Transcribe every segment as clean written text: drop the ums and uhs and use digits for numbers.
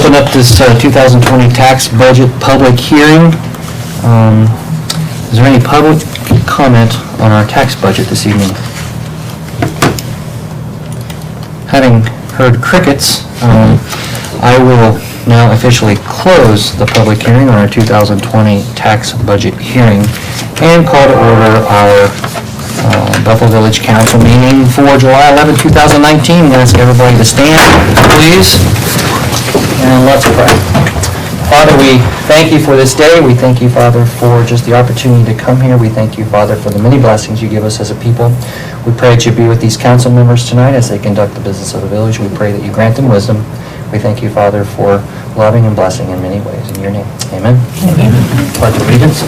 open up this 2020 tax budget public hearing. Is there any public comment on our tax budget this evening? Having heard crickets, I will now officially close the public hearing on our 2020 tax budget hearing and call to order our Bethel Village Council meeting for July 11, 2019. I'll ask everybody to stand, please, and let's pray. Father, we thank you for this day. We thank you, Father, for just the opportunity to come here. We thank you, Father, for the many blessings you give us as a people. We pray that you be with these council members tonight as they conduct the business of the village. We pray that you grant them wisdom. We thank you, Father, for loving and blessing in many ways. In your name, amen. Amen. Pledge allegiance.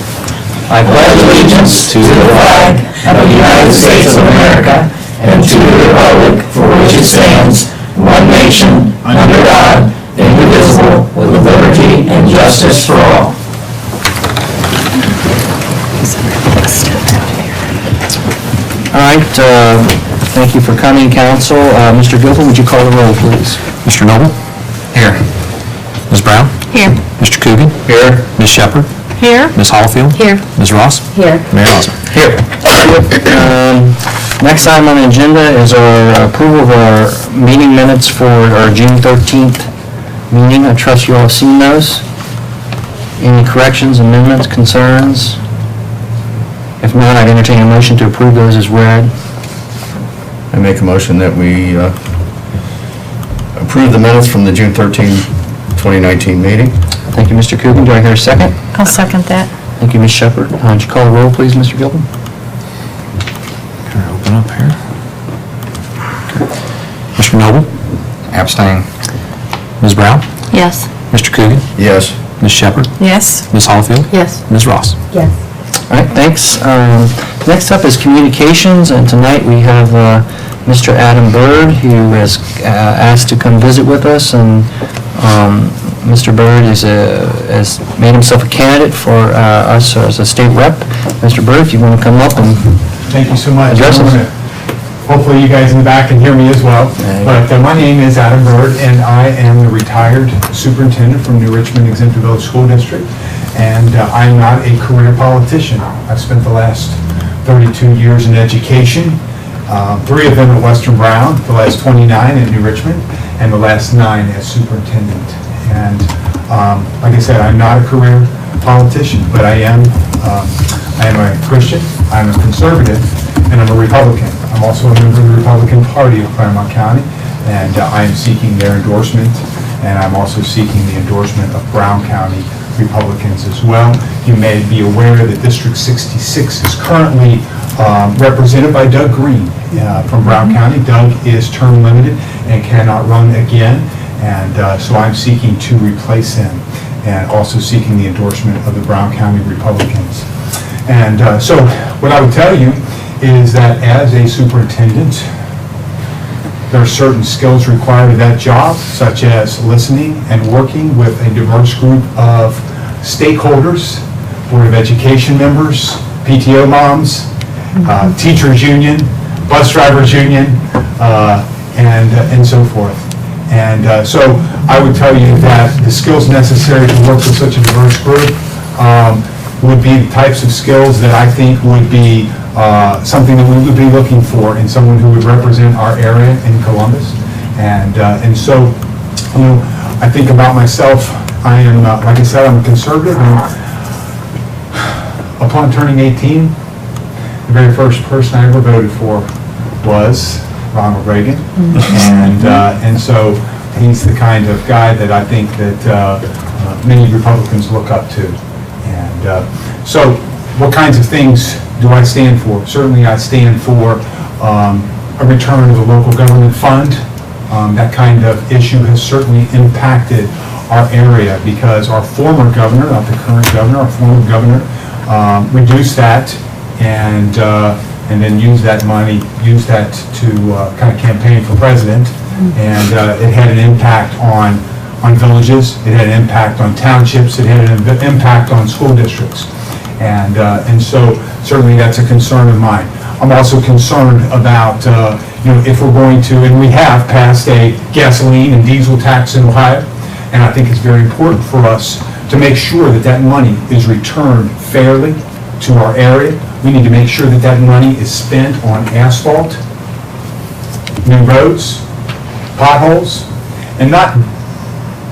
I pledge allegiance to the flag of the United States of America and to the republic for which it stands, one nation, under God, indivisible, with liberty and justice for all. All right, thank you for coming, council. Mr. Gilpin, would you call the roll, please? Mr. Noble? Here. Ms. Brown? Here. Mr. Coogan? Here. Ms. Shepherd? Here. Ms. Hallfield? Here. Ms. Ross? Here. Mayor Osmer? Here. Next item on the agenda is our approval of our meeting minutes for our June 13th meeting. I trust you all have seen those. Any corrections, amendments, concerns? If not, I'd entertain a motion to approve those as read. I make a motion that we approve the minutes from the June 13, 2019 meeting. Thank you, Mr. Coogan. Do I hear a second? I'll second that. Thank you, Ms. Shepherd. Would you call the roll, please, Mr. Gilpin? Can I open up here? Mr. Noble? Abstain. Ms. Brown? Yes. Mr. Coogan? Yes. Ms. Shepherd? Yes. Ms. Hallfield? Yes. Ms. Ross? Yes. All right, thanks. Next up is communications, and tonight we have Mr. Adam Bird, who has asked to come visit with us, and Mr. Bird has made himself a candidate for us as a state rep. Mr. Bird, if you want to come up and Thank you so much. address us. Hopefully you guys in the back can hear me as well. But my name is Adam Bird, and I am the retired superintendent from New Richmond Exempted Village School District. And I'm not a career politician. I've spent the last 32 years in education, 3 of them at Western Brown, the last 29 in New Richmond, and the last 9 as superintendent. And like I said, I'm not a career politician, but I am a Christian, I'm a conservative, and I'm a Republican. I'm also a member of the Republican Party of Claremont County, and I am seeking their endorsement, and I'm also seeking the endorsement of Brown County Republicans as well. You may be aware that District 66 is currently represented by Doug Green from Brown County. Doug is term limited and cannot run again, and so I'm seeking to replace him, and also seeking the endorsement of the Brown County Republicans. And so what I would tell you is that as a superintendent, there are certain skills required of that job, such as listening and working with a diverse group of stakeholders, Board of Education members, PTO moms, teachers union, bus drivers union, and so forth. And so I would tell you that the skills necessary to work with such a diverse group would be the types of skills that I think would be something that we would be looking for in someone who would represent our area in Columbus. And so, you know, I think about myself, I am, like I said, I'm a conservative, and upon turning 18, the very first person I ever voted for was Ronald Reagan. And so he's the kind of guy that I think that many Republicans look up to. And so what kinds of things do I stand for? Certainly I stand for a return of the local government fund. That kind of issue has certainly impacted our area because our former governor, not the current governor, our former governor reduced that and then used that money, used that to kind of campaign for president. And it had an impact on villages, it had an impact on townships, it had an impact on school districts. And so certainly that's a concern of mine. I'm also concerned about, if we're going to, and we have passed a gasoline and diesel tax in Ohio, And I think it's very important for us to make sure that that money is returned fairly to our area. We need to make sure that that money is spent on asphalt, new roads, potholes, and not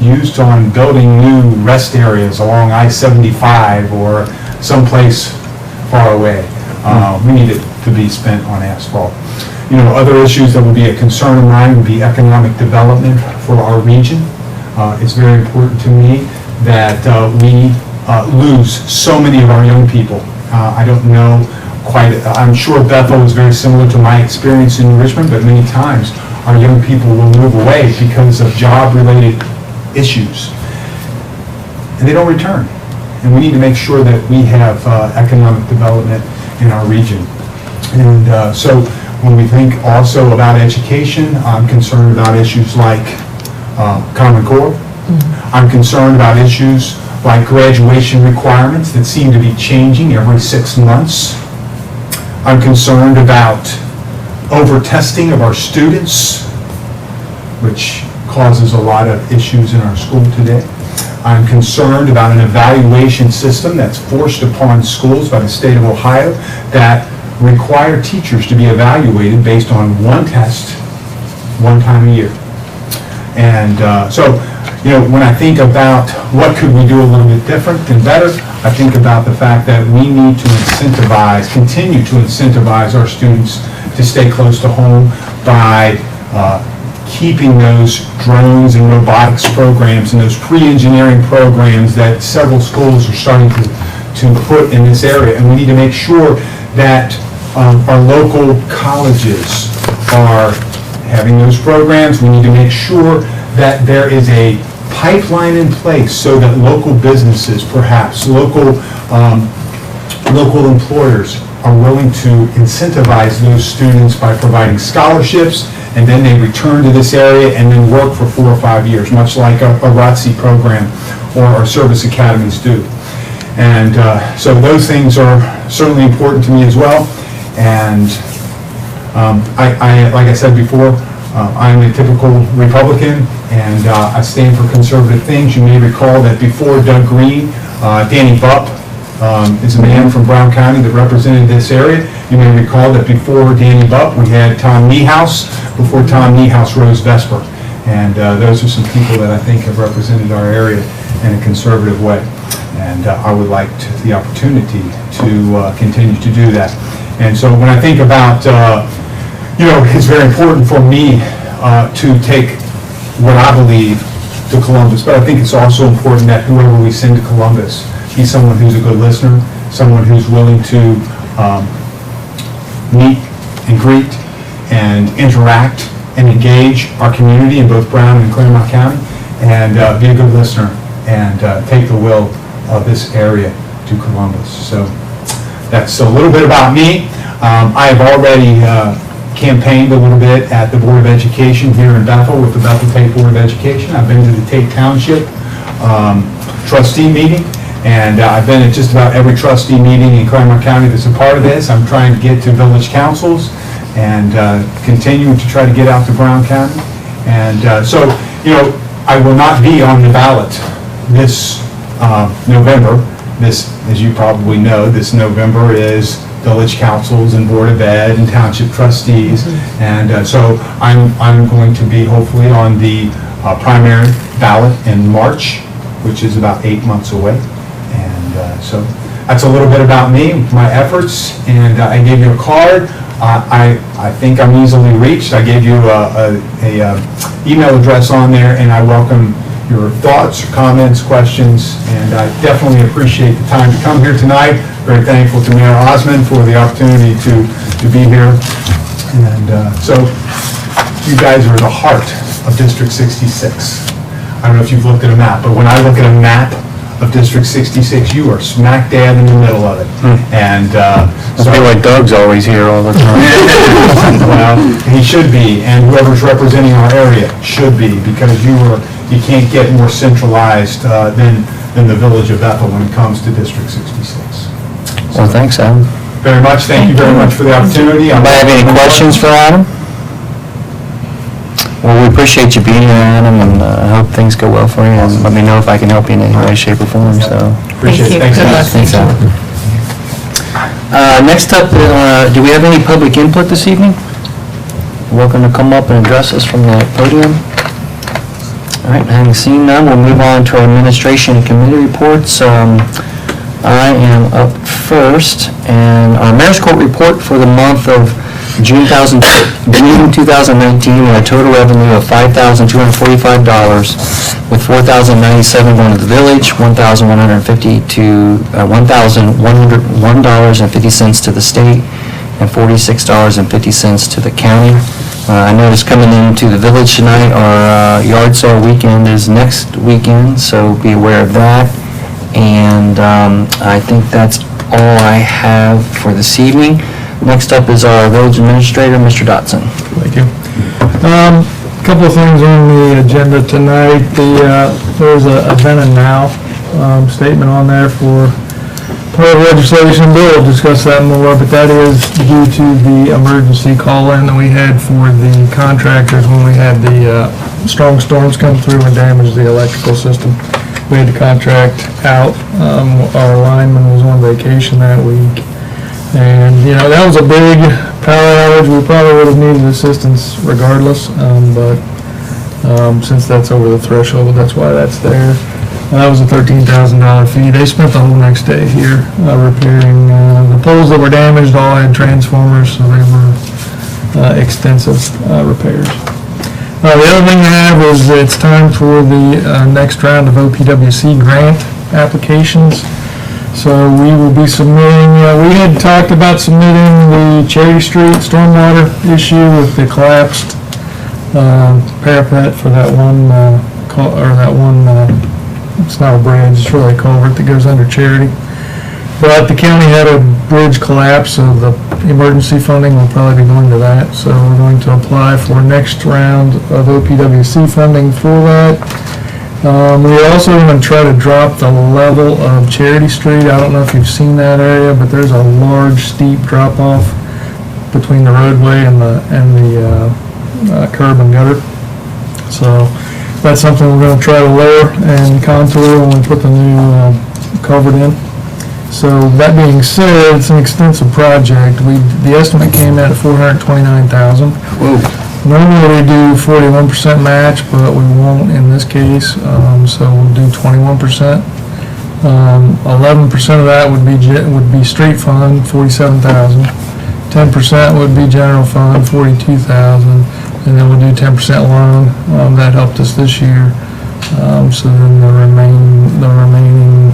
used on building new rest areas along I-75 or someplace far away. We need it to be spent on asphalt. You know, other issues that would be a concern of mine would be economic development for our region. It's very important to me that we lose so many of our young people. I don't know quite, I'm sure Bethel is very similar to my experience in Richmond, but many times our young people will move away because of job-related issues, and they don't return. And we need to make sure that we have economic development in our region. And so when we think also about education, I'm concerned about issues like Common Core. I'm concerned about issues like graduation requirements that seem to be changing every 6 months. I'm concerned about over-testing of our students, which causes a lot of issues in our school today. I'm concerned about an evaluation system that's forced upon schools by the state of Ohio that require teachers to be evaluated based on one test, one time a year. And so, you know, when I think about what could we do a little bit different and better, I think about the fact that we need to incentivize, continue to incentivize our students to stay close to home by keeping those drones and robotics programs and those pre-engineering programs that several schools are starting to put in this area. And we need to make sure that our local colleges are having those programs. We need to make sure that there is a pipeline in place so that local businesses, perhaps local employers, are willing to incentivize those students by providing scholarships, and then they return to this area and then work for 4 or 5 years, much like a ROTC program or our service academies do. And so those things are certainly important to me as well. And like I said before, I'm a typical Republican, and I stand for conservative things. You may recall that before Doug Green, Danny Bupp is a man from Brown County that represented this area. You may recall that before Danny Bupp, we had Tom Niehaus. Before Tom Niehaus, Rose Vesper. And those are some people that I think have represented our area in a conservative way. And I would like the opportunity to continue to do that. And so when I think about, you know, it's very important for me to take what I believe to Columbus, but I think it's also important that whoever we send to Columbus be someone who's a good listener, someone who's willing to meet and greet and interact and engage our community in both Brown and Claremont County, and be a good listener and take the will of this area to Columbus. So that's a little bit about me. I have already campaigned a little bit at the Board of Education here in Bethel with the Bethel Tate Board of Education. I've been to the Tate Township trustee meeting, and I've been at just about every trustee meeting in Claremont County that's a part of this. I'm trying to get to village councils and continuing to try to get out to Brown County. And so, you know, I will not be on the ballot this November. This, as you probably know, this November is village councils and board of ed and township trustees. And so I'm going to be hopefully on the primary ballot in March, which is about 8 months away. And so that's a little bit about me, my efforts, and I gave you a card. I think I'm easily reached. I gave you a email address on there, and I welcome your thoughts, comments, questions, and I definitely appreciate the time to come here tonight. Very thankful to Mayor Osmond for the opportunity to be here. And so you guys are the heart of District 66. I don't know if you've looked at a map, but when I look at a map of District 66, you are smack dab in the middle of it. And I feel like Doug's always here all the time. well, he should be, and whoever's representing our area should be, because you can't get more centralized than the village of Bethel when it comes to District 66. Well, thanks, Adam. Very much, thank you very much for the opportunity. Anybody have any questions for Adam? Well, we appreciate you being here, Adam, and I hope things go well for you, and let me know if I can help you in any way, shape, or form, so. Appreciate it. Thank you. Thanks, Good guys. luck. Thanks, Adam. Next up, do we have any public input this evening? Welcome to come up and address us from the podium. All right, having seen none, we'll move on to our administration and committee reports. I am up first, and our Mayor's Court report for the month of June 2019, we had a total revenue of $5,245, with $4,097 going to the village, $1,150 to $1,101.50 to the state, and $46.50 to the county. I noticed coming into the village tonight, our yard sale weekend is next weekend, so be aware of that. And I think that's all I have for this evening. Next up is our village administrator, Mr. Dotson. Thank you. A couple of things on the agenda tonight. There's a then and now statement on there for part of legislation. Bill will discuss that more, but that is due to the emergency call-in that we had for the contractors when we had the strong storms come through and damage the electrical system. We had to contract out. Our lineman was on vacation that week. And, that was a big power outage. We probably would have needed assistance regardless, but since that's over the threshold, that's why that's there. That was a $13,000 fee. They spent the whole next day here repairing the poles that were damaged. All had transformers, so they were extensive repairs. The other thing I have is it's time for the next round of OPWC grant applications. So we will be submitting, we had talked about submitting the Cherry Street stormwater issue with the collapsed parapet for that one, it's not a bridge, it's really a culvert that goes under Charity. But the county had a bridge collapse, so the emergency funding will probably be going to that. So we're going to apply for next round of OPWC funding for that. We're also going to try to drop the level of Charity Street. I don't know if you've seen that area, but there's a large steep drop off between the roadway and the curb and gutter. So that's something we're going to try to lower and contour when we put the new culvert in. So that being said, it's an extensive project. The estimate came in at $429,000. Normally we do 41% match, but we won't in this case, so we'll do 21%. 11% of that would be street fund, $47,000. 10% would be general fund, $42,000, and then we'll do 10% loan. That helped us this year. So then the remaining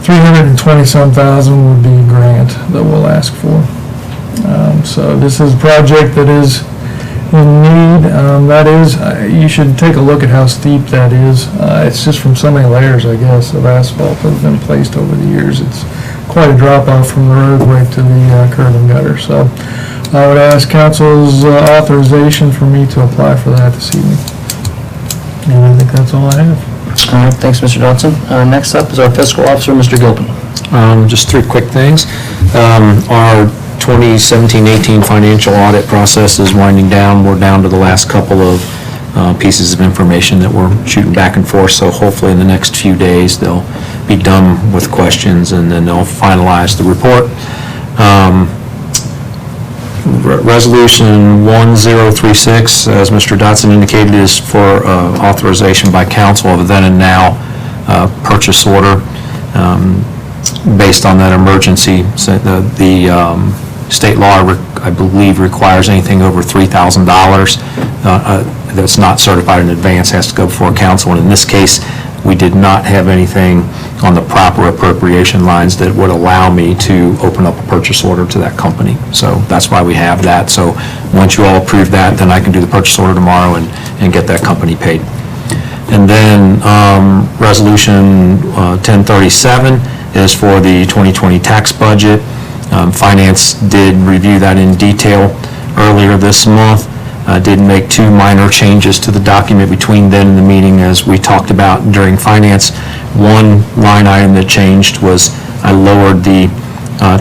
320-some thousand would be grant that we'll ask for. So this is a project that is in need. That is, you should take a look at how steep that is. It's just from so many layers, I guess, of asphalt that have been placed over the years. It's quite a drop off from the roadway to the curb and gutter. So I would ask council's authorization for me to apply for that this evening. And I think that's all I have. All right, thanks, Mr. Dodson. Next up is our fiscal officer, Mr. Gilpin. Just three quick things. Our 2017-18 financial audit process is winding down. We're down to the last couple of pieces of information that we're shooting back and forth, so hopefully in the next few days they'll be done with questions and then they'll finalize the report. Resolution 1036, as Mr. Dotson indicated, is for authorization by council of a then and now purchase order based on that emergency. So the state law, I believe, requires anything over $3,000 that's not certified in advance has to go before council. And in this case, we did not have anything on the proper appropriation lines that would allow me to open up a purchase order to that company. So that's why we have that. So once you all approve that, then I can do the purchase order tomorrow and get that company paid. And then Resolution 1037 is for the 2020 tax budget. Finance did review that in detail earlier this month. Did make two minor changes to the document between then and the meeting, as we talked about during finance. One line item that changed was I lowered the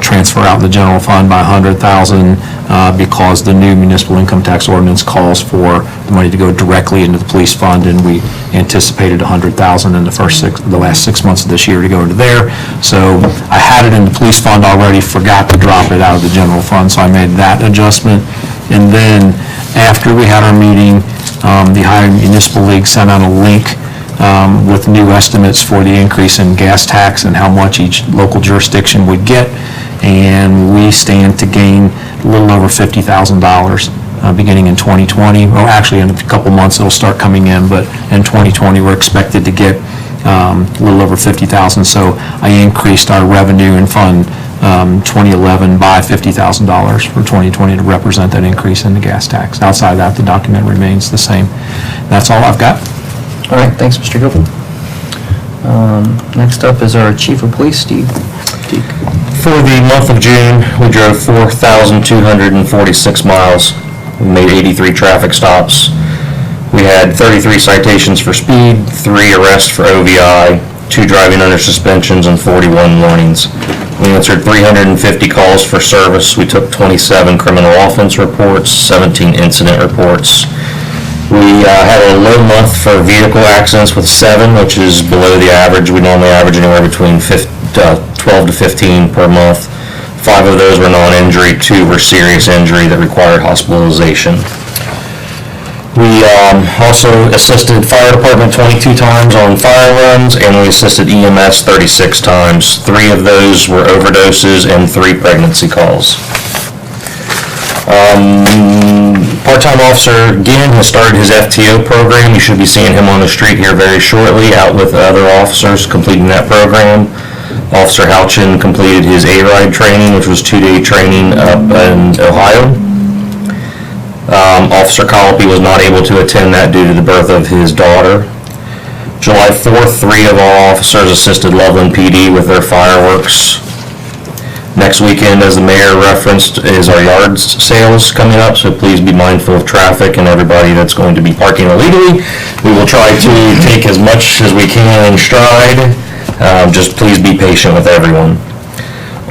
transfer out in the general fund by $100,000 because the new municipal income tax ordinance calls for the money to go directly into the police fund, and we anticipated $100,000 in the last 6 months of this year to go into there. So I had it in the police fund already, forgot to drop it out of the general fund, so I made that adjustment. And then after we had our meeting, the Ohio Municipal League sent out a link with new estimates for the increase in gas tax and how much each local jurisdiction would get, and we stand to gain a little over $50,000 beginning in 2020. Well, actually, in a couple months it'll start coming in, but in 2020 we're expected to get a little over $50,000. So I increased our revenue in Fund 2011 by $50,000 for 2020 to represent that increase in the gas tax. Outside of that, the document remains the same. That's all I've got. All right, thanks, Mr. Gilpin. Next up is our Chief of Police, Steve Deek. For the month of June, we drove 4,246 miles. We made 83 traffic stops. We had 33 citations for speed, 3 arrests for OVI, 2 driving under suspensions, and 41 warnings. We answered 350 calls for service. We took 27 criminal offense reports, 17 incident reports. We had a low month for vehicle accidents with 7, which is below the average. We normally average anywhere between 12 to 15 per month. 5 of those were non-injury, 2 were serious injury that required hospitalization. We also assisted fire department 22 times on fire runs, and we assisted EMS 36 times. 3 of those were overdoses and 3 pregnancy calls. Part-time officer Ginn has started his FTO program. You should be seeing him on the street here very shortly, out with other officers completing that program. Officer Houchin completed his A-Ride training, which was 2-day training up in Ohio. Officer Colopy was not able to attend that due to the birth of his daughter. July 4th, 3 of our officers assisted Loveland PD with their fireworks. Next weekend, as the mayor referenced, is our yard sales coming up, so please be mindful of traffic and everybody that's going to be parking illegally. We will try to take as much as we can in stride. Just please be patient with everyone.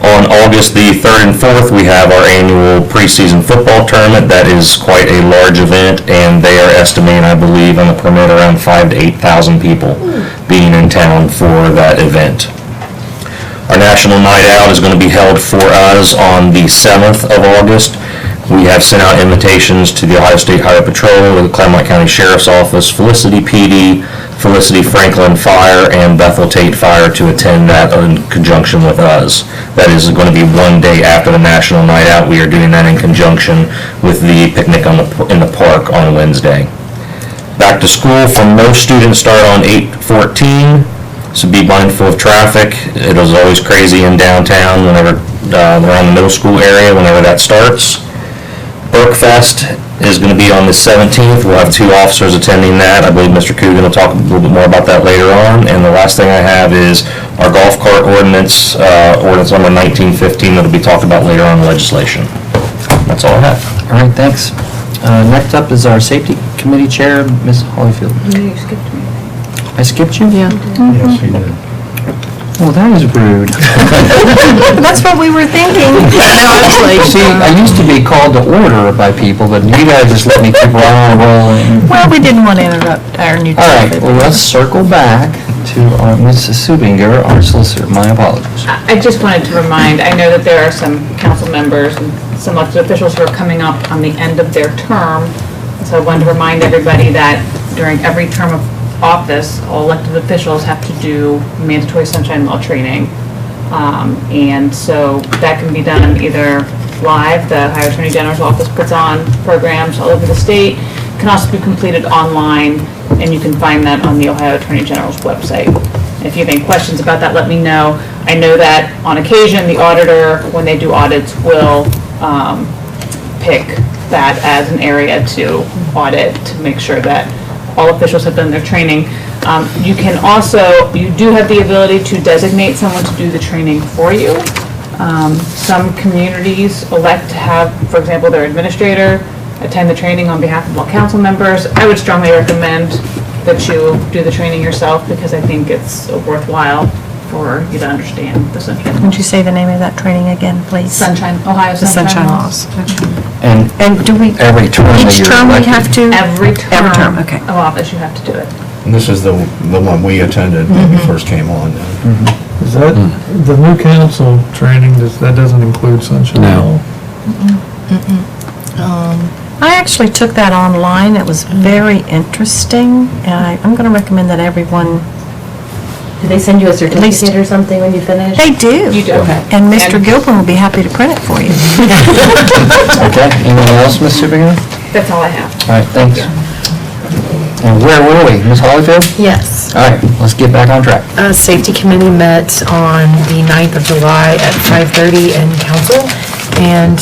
On August the 3rd and 4th, we have our annual preseason football tournament. That is quite a large event, and they are estimating, I believe, on the permit around 5,000 to 8,000 people being in town for that event. Our National Night Out is going to be held for us on the 7th of August. We have sent out invitations to the Ohio State Highway Patrol, the Claremont County Sheriff's Office, Felicity PD, Felicity Franklin Fire, and Bethel Tate Fire to attend that in conjunction with us. That is going to be one day after the National Night Out. We are doing that in conjunction with the picnic in the park on Wednesday. Back to school for most students start on 8/14. So be mindful of traffic. It is always crazy in downtown whenever around the middle school area, whenever that starts. Berkfest is going to be on the 17th. We'll have 2 officers attending that. I believe Mr. Coogan will talk a little bit more about that later on. And the last thing I have is our golf cart ordinance, ordinance number 1915, that will be talked about later on in legislation. That's all I have. All right, thanks. Next up is our Safety Committee Chair, Ms. Hollyfield. You skipped me. I skipped you? Yeah. Yes, you did. Oh, that is rude. That's what we were thinking. See, I used to be called to order by people, but you guys just let me keep rolling. Well, we didn't want to interrupt our new All right, chief. well, let's circle back to our Mrs. Subinger, our solicitor. My apologies. I just wanted to remind, I know that there are some council members and some elected officials who are coming up on the end of their term. So I wanted to remind everybody that during every term of office, all elected officials have to do mandatory sunshine law training. And so that can be done either live, the Ohio Attorney General's office puts on programs all over the state. It can also be completed online, and you can find that on the Ohio Attorney General's website. If you have any questions about that, let me know. I know that on occasion, the auditor, when they do audits, will pick that as an area to audit to make sure that all officials have done their training. You can also, you do have the ability to designate someone to do the training for you. Some communities elect to have, for example, their administrator attend the training on behalf of all council members. I would strongly recommend that you do the training yourself because I think it's worthwhile for you to understand the sunshine Would you laws. say the name of that training again, please? Sunshine, Ohio The Sunshine Laws. And And do we, every term that each you're term we elected- have to? Every term okay. of office, you have to do it. And this is the one we attended when we first came on. Is that, the new council training, that doesn't include sunshine No. law? I actually took that online. It was very interesting, and I'm going to recommend that everyone, Do they send you a least- certificate or something when you finish? they do. You do. Okay. And Mr. Gilpin will be happy to print it for you. Okay, anyone else, Ms. Superintendent? That's all I have. All right, thanks. And where were we? Ms. Hollyfield? Yes. All right, let's get back on track. Safety Committee met on the 9th of July at 5:30 in council, and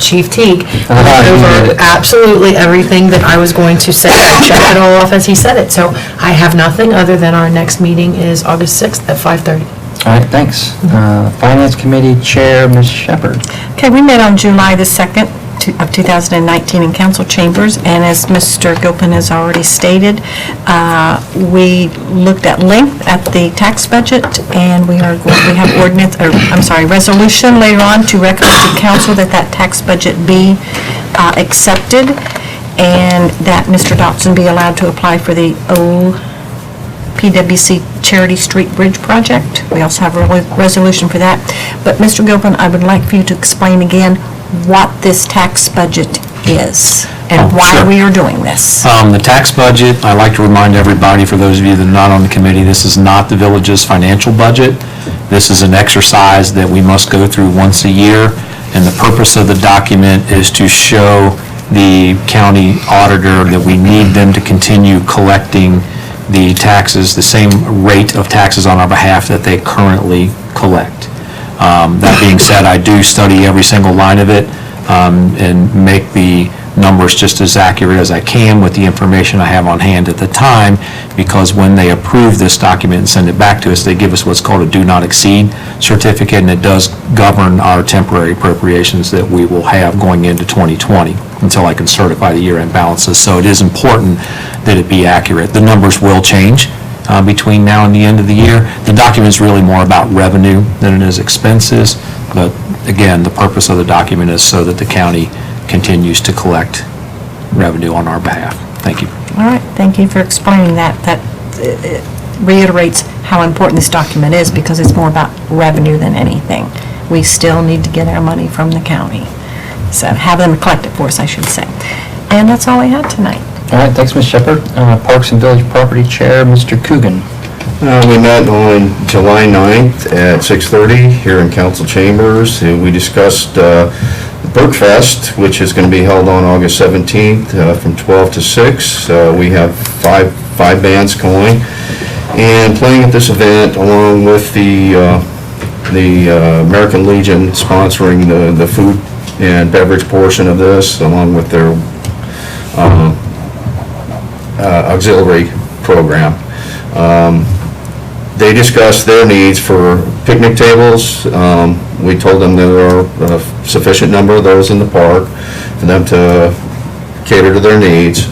Chief Teague went You did over it. absolutely everything that I was going to say. I checked it all off as he said it, so I have nothing other than our next meeting is August 6th at 5:30. All right, thanks. Finance Committee Chair, Ms. Shepherd. Okay, we met on July the 2nd of 2019 in council chambers, and as Mr. Gilpin has already stated, we looked at length at the tax budget, and we have resolution later on to recommend to council that that tax budget be accepted, and that Mr. Dotson be allowed to apply for the PWC Charity Street Bridge Project. We also have a resolution for that. But Mr. Gilpin, I would like for you to explain again what this tax budget is and Oh, why sure. we are doing this. The tax budget, I like to remind everybody, for those of you that are not on the committee, this is not the village's financial budget. This is an exercise that we must go through once a year, and the purpose of the document is to show the county auditor that we need them to continue collecting the taxes, the same rate of taxes on our behalf that they currently collect. That being said, I do study every single line of it and make the numbers just as accurate as I can with the information I have on hand at the time, because when they approve this document and send it back to us, they give us what's called a do not exceed certificate, and it does govern our temporary appropriations that we will have going into 2020 until I can certify the year-end balances. So it is important that it be accurate. The numbers will change between now and the end of the year. The document is really more about revenue than it is expenses, but again, the purpose of the document is so that the county continues to collect revenue on our behalf. Thank you. All right, thank you for explaining that. That reiterates how important this document is, because it's more about revenue than anything. We still need to get our money from the county. So have them collect it for us, I should say. And that's all I had tonight. All right, thanks, Ms. Shepherd. Parks and Village Property Chair, Mr. Coogan. We met on July 9th at 6:30 here in council chambers, and we discussed Bergfest, which is going to be held on August 17th from 12 to 6. We have five bands going, and playing at this event along with the American Legion sponsoring the food and beverage portion of this, along with their auxiliary program. They discussed their needs for picnic tables. We told them there are a sufficient number of those in the park for them to cater to their needs.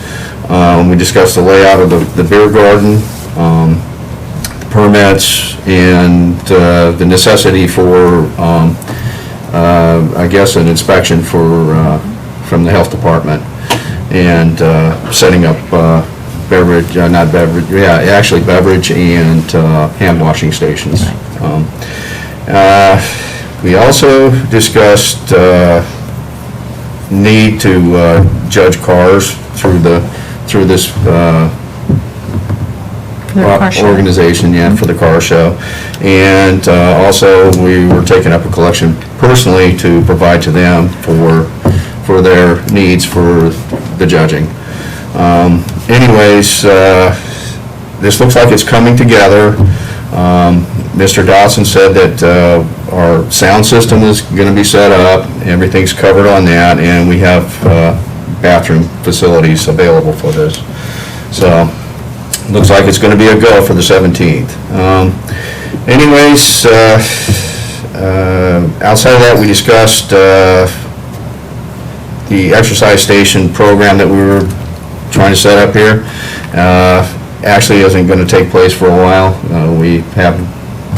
We discussed the layout of the beer garden, the permits, and the necessity for, I guess, an inspection from the health department, and setting up beverage and hand washing stations. We also discussed need to judge cars through this car show. organization, for the car show. And also, we were taking up a collection personally to provide to them for their needs for the judging. Anyways, this looks like it's coming together. Mr. Dawson said that our sound system is going to be set up, everything's covered on that, and we have bathroom facilities available for this. So, looks like it's going to be a go for the 17th. Anyways, outside of that, we discussed the exercise station program that we were trying to set up here. actually isn't going to take place for a while. We have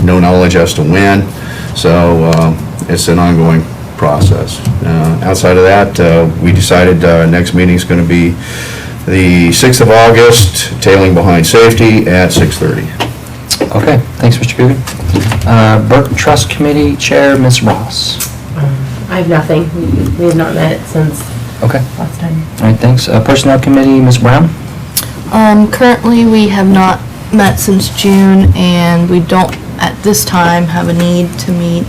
no knowledge as to when, so it's an ongoing process. Outside of that, we decided next meeting is going to be the 6th of August, tailing behind safety at 6:30. Okay, thanks, Mr. Coogan. Burke Trust Committee Chair, Ms. Ross. I have nothing. We have not met since Okay, last time. all right, thanks. Personnel Committee, Ms. Brown. Currently, we have not met since June, and we don't, at this time, have a need to meet,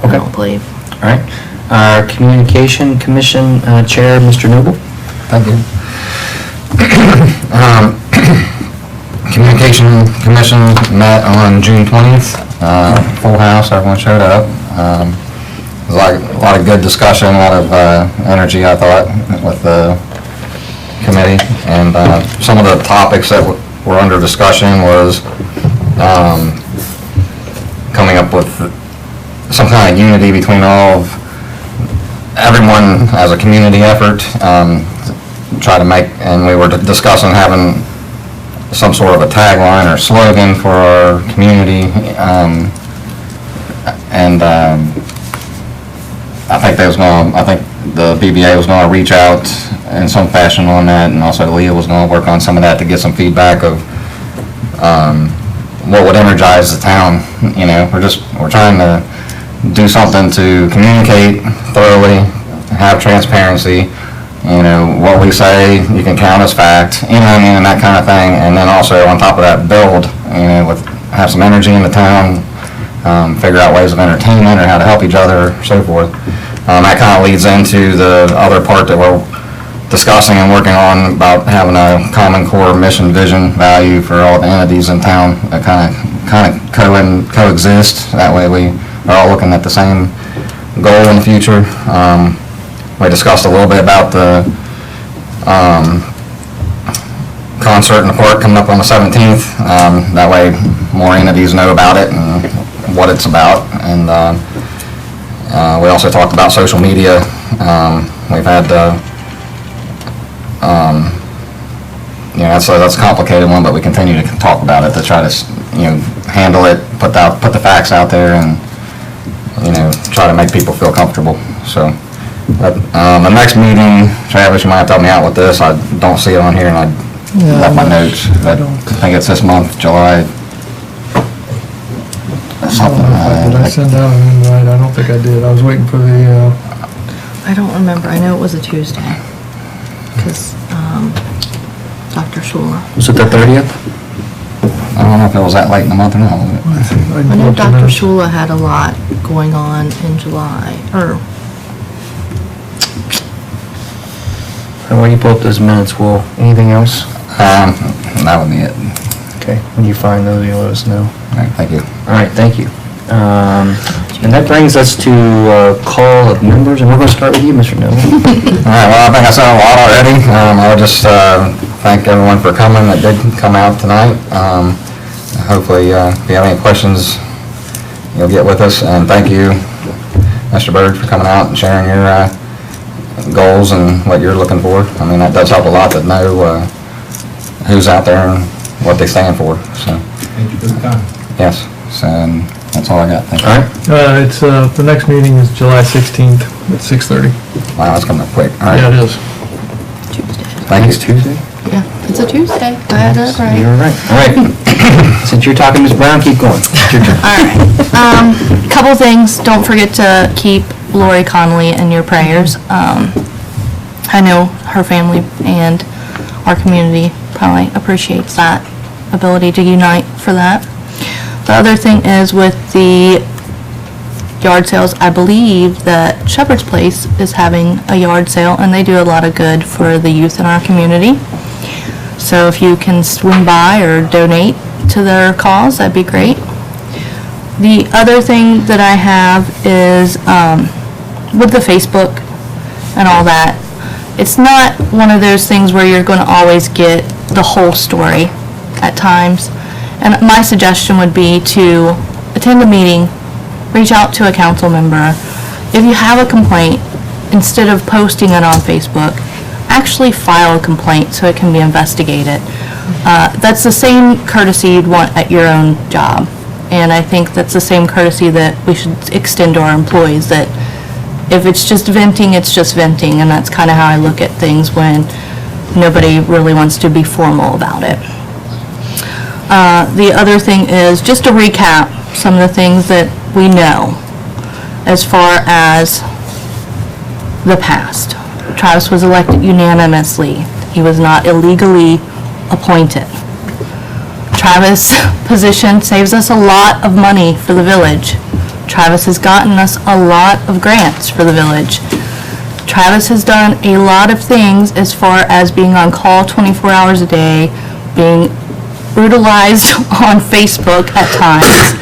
I Okay. don't believe. All right. Communication Commission Chair, Mr. Noble. Thank you. Communication Commission met on June 20th, full house, everyone showed up. It was like a lot of good discussion, a lot of energy, I thought, with the committee. And some of the topics that were under discussion was coming up with some kind of unity between everyone as a community effort, try to make, and we were discussing having some sort of a tagline or slogan for our community, I think the BBA was gonna reach out in some fashion on that, and also Leah was gonna work on some of that to get some feedback of what would energize the town. You know, we're trying to do something to communicate thoroughly, have transparency. You know, what we say, you can count as fact, you know what I mean, and that kind of thing. And then also on top of that, build, you know, have some energy in the town, figure out ways of entertainment or how to help each other, so forth. That kind of leads into the other part that we're discussing and working on about having a common core mission, vision, value for all the entities in town that kind of coexist. That way we are all looking at the same goal in the future. We discussed a little bit about the concert in the park coming up on the 17th. That way more entities know about it and what it's about. And we also talked about social media. We've had, you know, that's a complicated one, but we continue to talk about it to try to, you know, handle it, put the facts out there and, you know, try to make people feel comfortable. So. But the next meeting, Travis, you might have to help me out with this. I don't see it on here, and I left my notes. But I think it's this month, July. Something. Did I send out an invite? I don't think I did. I was waiting for the, I don't remember, I know it was a Tuesday, because, Dr. Schuler. Was it the 30th? I don't know if it was that late in the month or not. I know Dr. Schuler had a lot going on in July, or And while you pull up those minutes, Will, anything else? That would be it. Okay, when you find those, you'll let us know. All right, thank you. All right, thank you. And that brings us to call of members, and we're going to start with you, Mr. Noble. All right, well, I think I said a lot already. I would just thank everyone for coming that did come out tonight. Hopefully, if you have any questions, you'll get with us. And thank you, Mr. Bird, for coming out and sharing your goals and what you're looking for. I mean, that does help a lot to know who's out there and what they stand for. So, Thank you for the time. yes, so that's all I got. Thank you. All right. it's, the next meeting is July 16th at 6:30. Wow, that's coming up quick. All right. Yeah, it is. Tuesday. Thank It's you. Tuesday? Yeah, it's a Tuesday, I had that right. You're right. All right. Since you're talking, Ms. Brown, keep going. It's your turn. All right. Couple things. Don't forget to keep Lori Connolly in your prayers. I know her family and our community probably appreciates that ability to unite for that. The other thing is with the yard sales, I believe that Shepherd's Place is having a yard sale, and they do a lot of good for the youth in our community. So if you can swing by or donate to their cause, that'd be great. The other thing that I have is with the Facebook and all that, it's not one of those things where you're going to always get the whole story at times. And my suggestion would be to attend a meeting, reach out to a council member. If you have a complaint, instead of posting it on Facebook, actually file a complaint so it can be investigated. That's the same courtesy you'd want at your own job. And I think that's the same courtesy that we should extend to our employees, that if it's just venting, it's just venting, and that's kind of how I look at things when nobody really wants to be formal about it. The other thing is, just to recap some of the things that we know as far as the past. Travis was elected unanimously. He was not illegally appointed. Travis' position saves us a lot of money for the village. Travis has gotten us a lot of grants for the village. Travis has done a lot of things as far as being on call 24 hours a day, being brutalized on Facebook at times,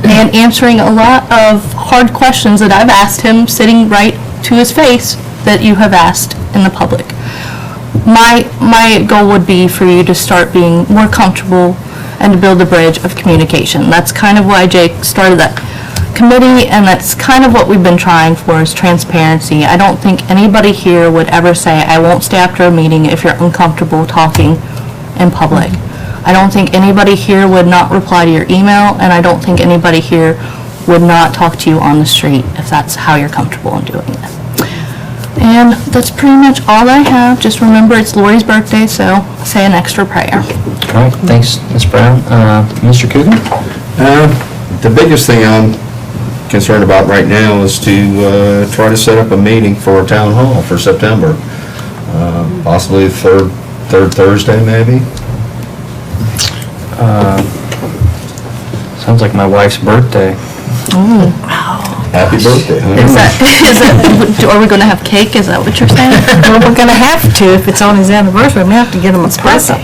and answering a lot of hard questions that I've asked him sitting right to his face that you have asked in the public. My goal would be for you to start being more comfortable and to build a bridge of communication. That's kind of why Jake started that committee, and that's kind of what we've been trying for, is transparency. I don't think anybody here would ever say, I won't stay after a meeting if you're uncomfortable talking in public. I don't think anybody here would not reply to your email, and I don't think anybody here would not talk to you on the street if that's how you're comfortable in doing it. And that's pretty much all I have. Just remember, it's Lori's birthday, so say an extra prayer. All right, thanks, Ms. Brown. Mr. Coogan? The biggest thing I'm concerned about right now is to try to set up a meeting for a town hall for September. Possibly third Thursday, maybe? Sounds like my wife's birthday. Happy birthday. Is that, are we gonna have cake? Is that what you're saying? Well, we're gonna have to, if it's on his anniversary, we have to get him a present.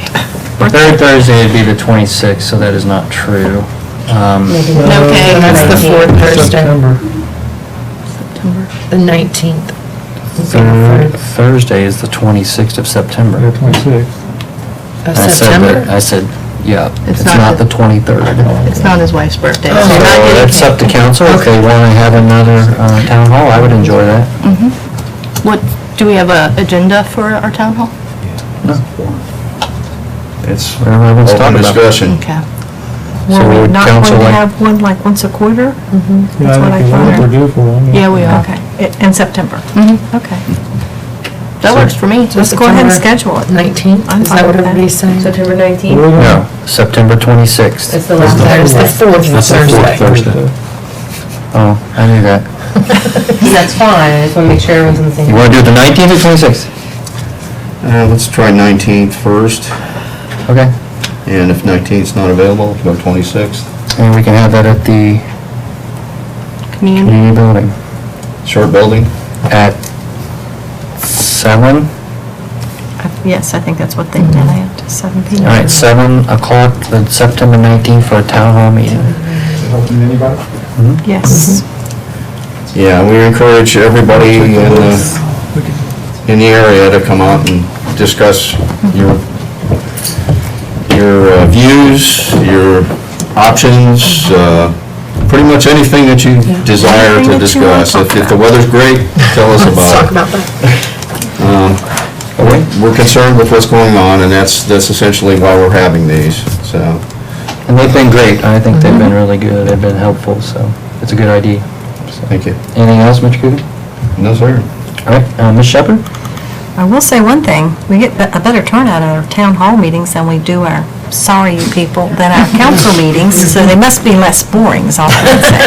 Third Thursday would be the 26th, so that is not true. No cake. That's the fourth Thursday, September. the 19th. Third Thursday is the 26th of September. 26. Of I said September? that- I said, yeah, It's it's not not the- the 23rd. It's not his wife's birthday. Oh. so So you're not getting that's up to cake. council. If they want to have another town hall, I would enjoy that. What, do we have a agenda for our town hall? It's Whatever everyone's open talking about. discussion. Okay. So Were we would not going council to like- have one like once a quarter? Yeah, what I I think thought. we're due for one. Yeah, we are. Okay, in September? Okay. That works for me. Let's go ahead and schedule it. 19th? I'm Is fine that what with that. everybody's saying? September 19th? No, September 26th. It's the last There's the Thursday. fourth That's the fourth Thursday. Thursday. Oh, I knew that. That's fine, I just want to make sure everyone's on the same. You want to do it the 19th or 26th? Let's try 19th first, Okay. and if 19th's not available, go 26th. And we can have that at the Community. community building Short building? at 7. Yes, I think that's what they did, 7 p.m. All right, 7 o'clock, on September 19th for a town hall meeting. Open to anybody? Yes. Yeah, we encourage everybody in the area to come out and discuss your views, your options, pretty much anything that you desire Anything to that you wanna discuss. talk If the about. weather's great, tell us Let's talk about it. about that. We're concerned with what's going on, and that's essentially why we're having these, so. And they've been great. I think they've been really good. They've been helpful, so it's a good idea. So, Thank you. anything else, Mr. Coogan? No, sir. All right, Ms. Shepherd? I will say one thing, we get a better turnout at our town hall meetings than we do our sorry you people, than our council meetings, so they must be less boring, is all I can say.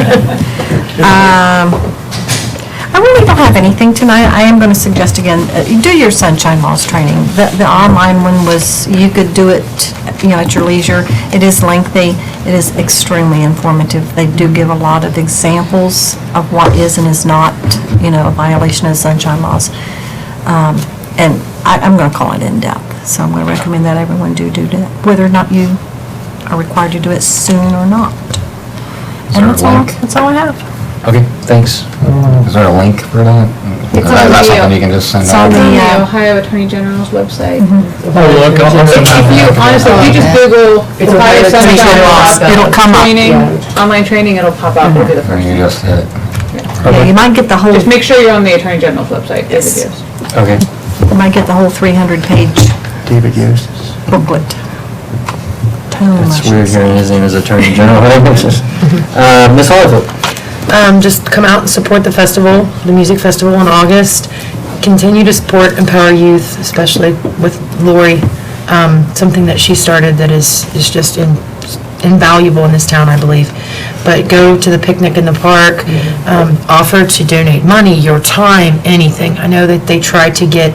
I really don't have anything tonight. I am going to suggest again, do your sunshine laws training. The online one was, you could do it, at your leisure. It is lengthy. It is extremely informative. They do give a lot of examples of what is and is not, a violation of sunshine laws. And I'm going to call it in-depth, so I'm going to recommend that everyone do that, whether or not you are required to do it soon or not. And there a link? that's all I have. Okay, thanks. Is there a link for that? It's Is on that the, something you can just send it's on out? the, It's on the Yeah. Ohio Attorney General's website. Oh, look, If you, honestly, if you just Google Ohio Attorney Sunshine General's, Law it'll come up. training, online training, it'll pop up, it'll be the And first you thing. just hit it. Yeah, you might get the whole, Just make sure you're on the Attorney General's website, David Yes. Yost. Okay. you might get the whole 300-page David Yost. booklet. Tome, I It's should weird say. hearing his name as Attorney General. Ms. Oliver? Just come out and support the festival, the music festival in August. Continue to support Empower Youth, especially with Lori. Something that she started that is just invaluable in this town, I believe. But go to the picnic in the park, offer to donate money, your time, anything. I know that they tried to get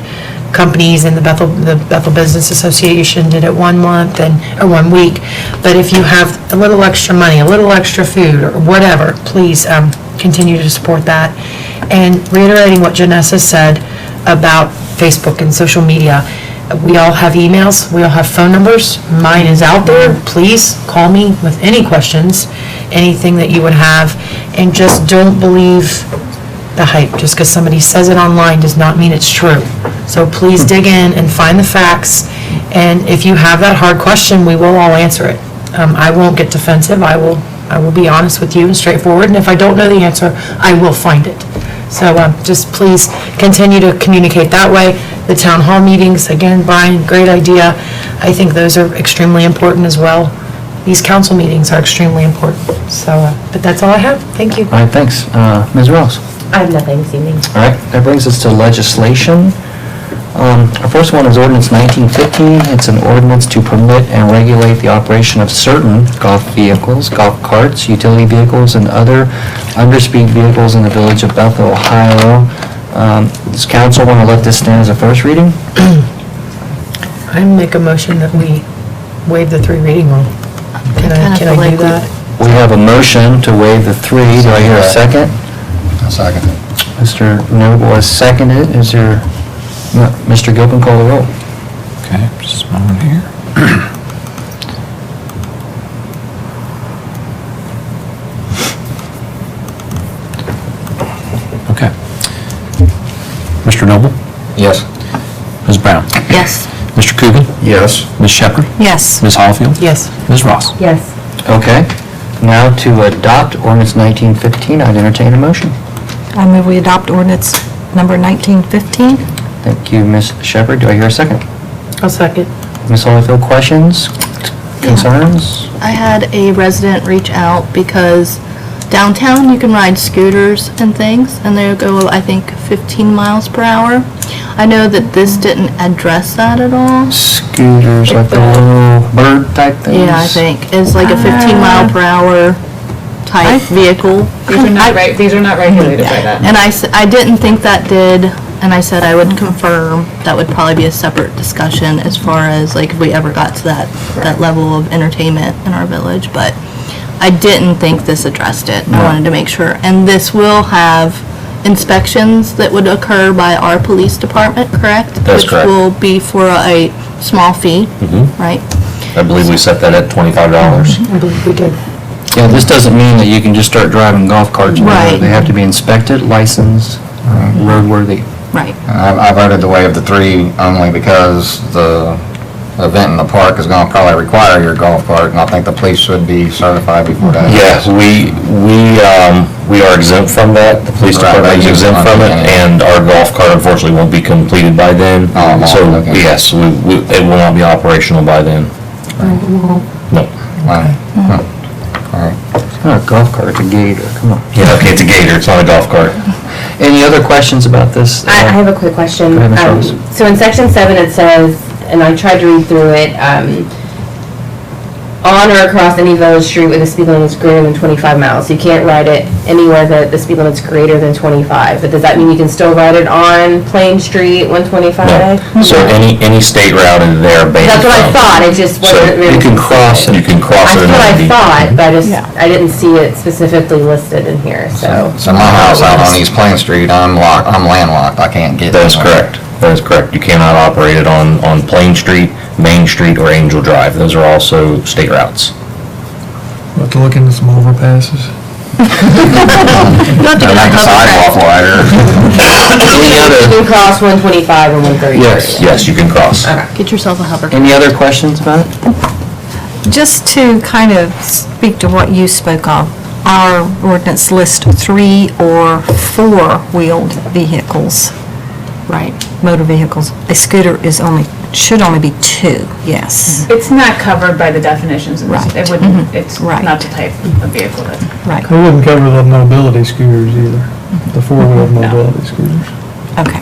companies, and the Bethel Business Association did it 1 month or 1 week. But if you have a little extra money, a little extra food, or whatever, please continue to support that. And reiterating what Janessa said about Facebook and social media, we all have emails, we all have phone numbers. Mine is out there. Please call me with any questions, anything that you would have, and just don't believe the hype. Just because somebody says it online does not mean it's true. So please dig in and find the facts, and if you have that hard question, we will all answer it. I won't get defensive. I will be honest with you and straightforward, and if I don't know the answer, I will find it. So just please continue to communicate that way. The town hall meetings, again, Brian, great idea. I think those are extremely important as well. These council meetings are extremely important. So, but that's all I have. Thank you. All right, thanks. Ms. Ross? I have nothing this evening. All right, that brings us to legislation. Our first one is ordinance 1915. It's an ordinance to permit and regulate the operation of certain golf vehicles, golf carts, utility vehicles, and other underspeed vehicles in the village of Bethel, Ohio. Does council want to let this stand as a first reading? I make a motion that we waive the 3 reading rule. Can I do that? We have a motion to waive the 3. Do I hear a second? A second. Mr. Noble has seconded. Is there, Mr. Gilpin, call the roll. Okay, just a moment here. Okay. Mr. Noble? Yes. Ms. Brown? Yes. Mr. Coogan? Yes. Ms. Shepherd? Yes. Ms. Hallfield? Yes. Ms. Ross? Yes. Okay. Now to adopt ordinance 1915, I'd entertain a motion. I move we adopt ordinance number 1915. Thank you, Ms. Shepherd. Do I hear a second? I'll second. Ms. Holyfield, questions, concerns? I had a resident reach out because downtown you can ride scooters and things, and they'll go, I think, 15 miles per hour. I know that this didn't address that at all. Scooters, like the little bird type things? Yeah, I think, it's like a 15 mile per hour type vehicle. These are not regulated by that. And I didn't think that did, and I said I would confirm, that would probably be a separate discussion as far as like if we ever got to that level of entertainment in our village, but I didn't think this addressed it. I wanted to make sure. And this will have inspections that would occur by our police department, correct? That's correct. Which will be for a small fee, right? I believe we set that at $25. I believe we did. Yeah, this doesn't mean that you can just start driving golf carts. Right. They have to be inspected, licensed, roadworthy. Right. I voted to waive the 3 only because the event in the park is gonna probably require your golf cart, and I think the police should be certified before that. Yes, we are exempt from that. The police Right, department is they use exempt from it, money. and our golf cart unfortunately won't be completed by then. Oh, So, okay. yes, it will not be operational by then. No. Wow. All right. It's not a golf cart, it's a gator, come on. Yeah, okay, it's a gator, it's not a golf cart. Any other questions about this? I have a quick question. Go ahead, Ms. Ross. So in section 7, it says, and I tried to read through it, on or across any village street where the speed limit is greater than 25 miles. So you can't ride it anywhere that the speed limit is greater than 25. But does that mean you can still ride it on Plain Street, 125? No. So any state route in there banned That's what I from. thought, it just So wasn't really. You can cross it. You can cross it. That's what I in thought, but Yeah. I didn't see it specifically listed in here, so. So my house out on East Plain Street, I'm landlocked, I can't get. That is anywhere. correct. That is correct. You cannot operate it on Plain Street, Main Street, or Angel Drive. Those are also state routes. We'll have to look into some overpasses. You have to They're get like a a sidewalk wider. You can cross 125 and 130. Yes, you can cross. Get yourself a hover. Any other questions about it? Just to kind of speak to what you spoke of, our ordinance lists 3 or 4-wheeled vehicles, Right. motor vehicles. A scooter is only should only be 2, yes. It's not covered by the definitions in this. Right. It wouldn't, it's Right. not the type of vehicle that. Right, They wouldn't cover the mobility scooters either, the four-wheel mobility scooters. okay.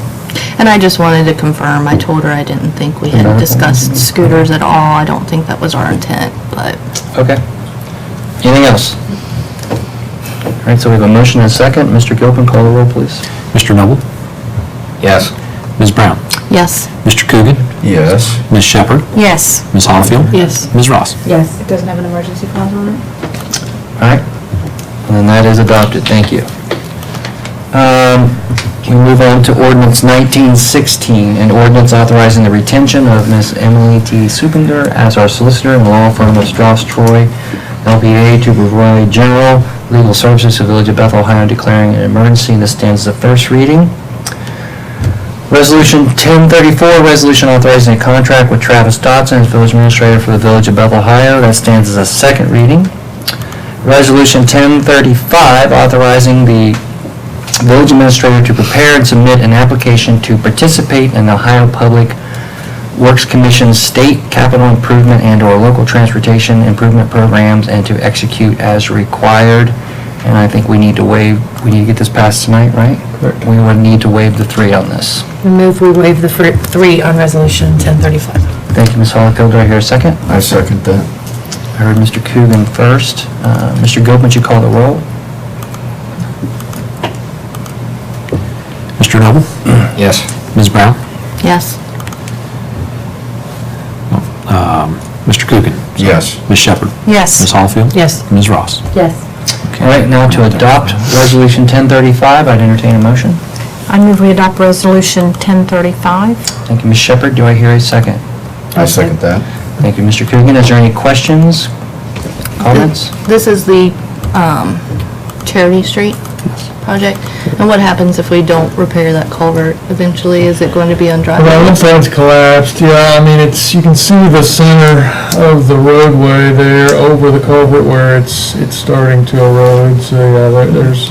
And I just wanted to confirm, I told her I didn't think we had discussed scooters at all. I don't think that was our intent, but Okay. Anything else? All right, so we have a motion and a second. Mr. Gilpin, call the roll, please. Mr. Noble? Yes. Ms. Brown? yes. Mr. Coogan? Yes. Ms. Shepherd? Yes, Ms. Holifield? Yes. Ms. Ross? Yes. It doesn't have an emergency clause on it? All right, and then that is adopted, thank you. We move on to ordinance 1916, an ordinance authorizing the retention of Ms. Emily T. Supinder as our solicitor in the law firm of Strauss Troy, LPA, to provide general legal services to the Village of Bethel, Ohio, declaring an emergency. This stands as the first reading. Resolution 1034, resolution authorizing a contract with Travis Dodson as village administrator for the Village of Bethel, Ohio. That stands as a second reading. Resolution 1035, authorizing the village administrator to prepare and submit an application to participate in the Ohio Public Works Commission's state capital improvement and/or local transportation improvement programs and to execute as required. And I think we need to get this passed tonight, right? Correct. We would need to waive the 3 on this. We move we waive the 3 on resolution 1035. Thank you, Ms. Holifield. Do I hear a second? I second that. I heard Mr. Coogan first. Mr. Gilpin, would you call the roll? Mr. Noble? Yes. Ms. Brown? Yes. Mr. Coogan? Yes. Ms. Shepherd? yes. Ms. Holifield? Yes. Ms. Ross? Yes. All right, now to adopt Resolution 1035, I'd entertain a motion. I move we adopt Resolution 1035. Thank you, Ms. Shepherd. Do I hear a second? I second that. Thank you, Mr. Coogan. Is there any questions, comments? This is the Charity Street project. And what happens if we don't repair that culvert eventually? Is it going to be Well, undrivable? one side's collapsed, yeah, I mean, you can see the center of the roadway there over the culvert where it's starting to erode, so yeah,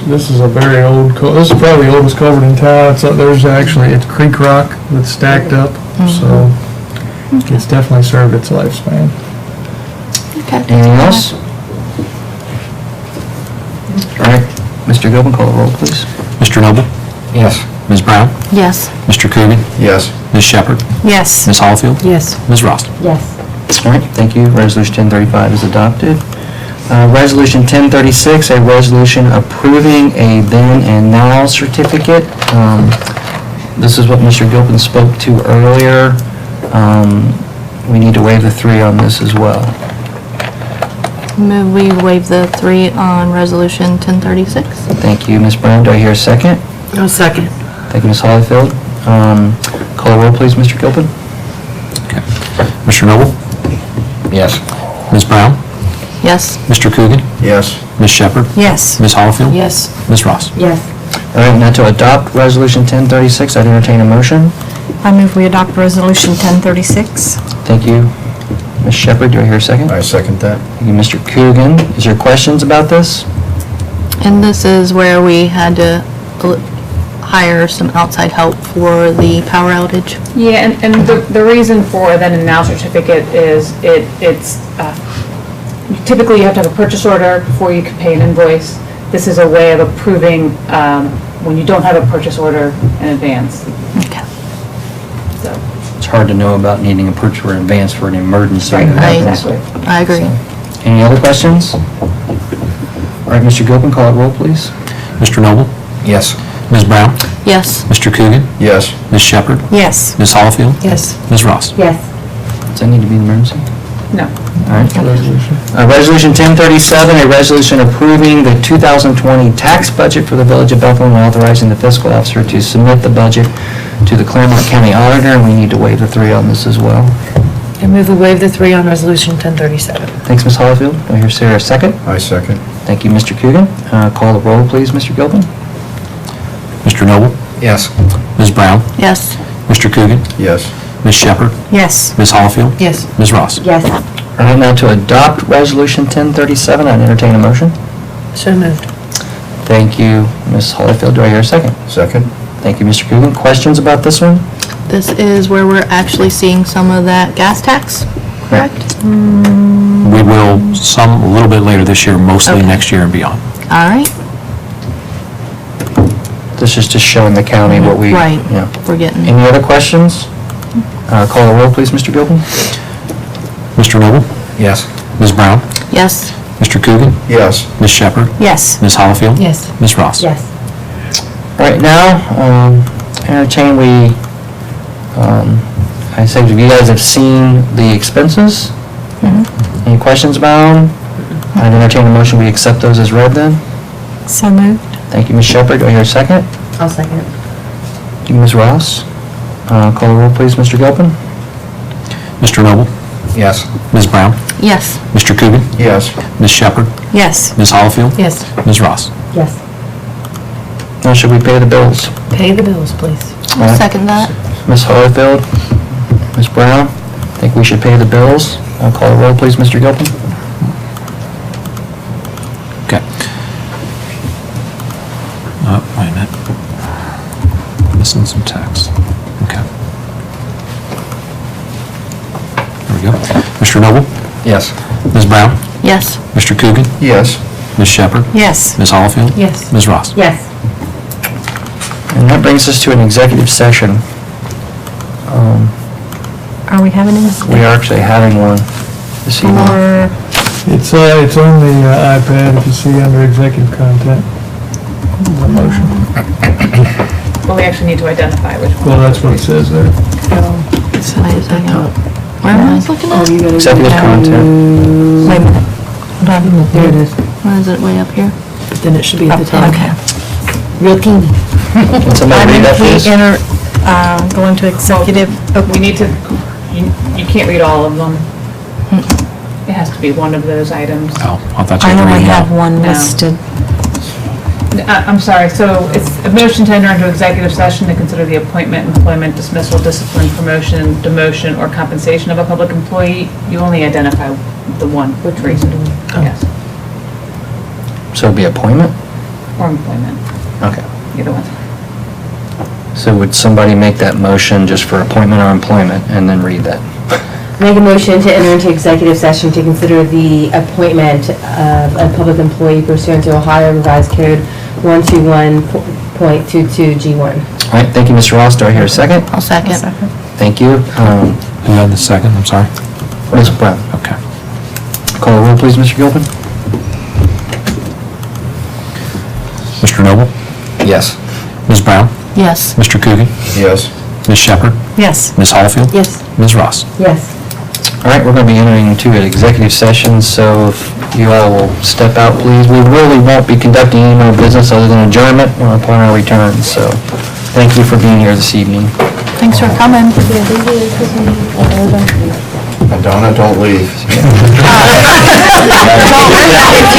this is a very old, this is probably the oldest culvert in town. It's creek rock that's stacked up, so it's definitely served its lifespan. Okay. Anything else? All right, Mr. Gilpin, call the roll, please. Mr. Noble? Yes. Ms. Brown? Yes. Mr. Coogan? Yes. Ms. Shepherd? Yes, Ms. Holifield? Yes. Ms. Ross? Yes. All right, thank you. Resolution 1035 is adopted. Resolution 1036, a resolution approving a then and now certificate. This is what Mr. Gilpin spoke to earlier. We need to waive the 3 on this as well. Move we waive the 3 on resolution 1036. Thank you, Ms. Brown. Do I hear a second? No second. Thank you, Ms. Holifield. Call the roll, please, Mr. Gilpin. Mr. Noble? Yes. Ms. Brown? Yes. Mr. Coogan? Yes. Ms. Shepherd? yes. Ms. Holifield? Yes. Ms. Ross? Yes. All right, now to adopt Resolution 1036, I'd entertain a motion. I move we adopt Resolution 1036. Thank you. Ms. Shepherd, do I hear a second? I second that. Thank you, Mr. Coogan. Is there questions about this? And this is where we had to hire some outside help for the power outage. Yeah, and the reason for then and now certificate is it's typically you have to have a purchase order before you can pay an invoice. This is a way of approving when you don't have a purchase order in advance. Okay. So, It's hard to know about needing a purchase order in advance for an emergency. Right, that happens. exactly. I agree. Any other questions? All right, Mr. Gilpin, call it roll, please. Mr. Noble? Yes. Ms. Brown? Yes. Mr. Coogan? Yes. Ms. Shepherd? Yes, Ms. Holifield? Yes. Ms. Ross? Yes. Does that need to be an emergency? no. All right. Resolution 1037, a resolution approving the 2020 tax budget for the Village of Bethel and authorizing the fiscal officer to submit the budget to the Claremont County Auditor, and we need to waive the 3 on this as well. I move we waive the 3 on resolution 1037. Thanks, Ms. Holifield. Do I hear Sarah a second? I second. Thank you, Mr. Coogan. Call the roll, please, Mr. Gilpin. Mr. Noble? Yes. Ms. Brown? Yes. Mr. Coogan? Yes. Ms. Shepherd? yes. Ms. Holifield? Yes. Ms. Ross? Yes. All right, now to adopt Resolution 1037, I'd entertain a motion. So moved. Thank you, Ms. Holifield. Do I hear a second? Second. Thank you, Mr. Coogan. Questions about this one? This is where we're actually seeing some of that gas tax, correct? We will some, a little bit later this year, mostly Okay. next year and beyond. All right, This is just showing the county what we... right, Yeah. we're getting, Any other questions? Call the roll, please, Mr. Gilpin. Mr. Noble? Yes. Ms. Brown? yes? Mr. Coogan? Yes. Ms. Shepherd? Yes. Ms. Hollifield? Yes. Ms. Ross? Yes. All right, now, entertain, I said, you guys have seen the expenses? Any questions about them? I'd entertain a motion, we accept those as read then. So moved. Thank you, Ms. Shepherd. Do I hear a second? I'll second. Thank you, Ms. Ross. Call the roll, please, Mr. Gilpin. Mr. Noble? Yes. Ms. Brown? Yes. Mr. Coogan? Yes. Ms. Shepherd? Yes. Ms. Hollifield? Yes. Ms. Ross? Yes. Now, should we pay the bills? Pay the bills, please. I'll second that. Ms. Hollifield, Ms. Brown, I think we should pay the bills. Call the roll, please, Mr. Gilpin. Okay. Wait a minute. Missing some text. Okay. There we go. Mr. Noble? Yes. Ms. Brown? Yes. Mr. Coogan? Yes. Ms. Shepherd? Yes. Ms. Hollifield? Yes. Ms. Ross? Yes. And that brings us to an executive session. Are we having any? We are actually having one this evening. Or, It's on the iPad if you see under executive content. The motion. Well, we actually need to identify which one. Well, that's what it says there. Wait a second. Where am I looking at? Executive content. wait a minute. Hold on. There it is. Where is it, way up here? Then it should be at the top. Okay. Real teeny. Can somebody read that, We please? go into executive, We need to, you can't read all of them. It has to be one of those items. Oh, I thought you I had to only read them have all. one No. listed. I'm sorry, so it's a motion to enter into executive session to consider the appointment, employment, dismissal, discipline, promotion, demotion, or compensation of a public employee. You only identify the one. Which reason? Yes, So it'd be appointment? or employment, Okay. either one. So would somebody make that motion just for appointment or employment and then read that? Make a motion to enter into executive session to consider the appointment of a public employee pursuant to Ohio Revised Code 121.22 G1. All right, thank you, Mr. Ross. Do I hear a second? I'll second. Thank you. Who had the second? I'm sorry. Ms. Brown. Okay. Call the roll, please, Mr. Gilpin. Mr. Noble? Yes. Ms. Brown? Yes. Mr. Coogan? Yes. Ms. Shepherd? Yes. Ms. Hollifield? Yes. Ms. Ross? Yes. All right, we're going to be entering into an executive session, so if you all will step out, please. We really won't be conducting any more business other than adjournment upon our return, so thank you for being here this evening. Thanks for coming. Donna, don't leave.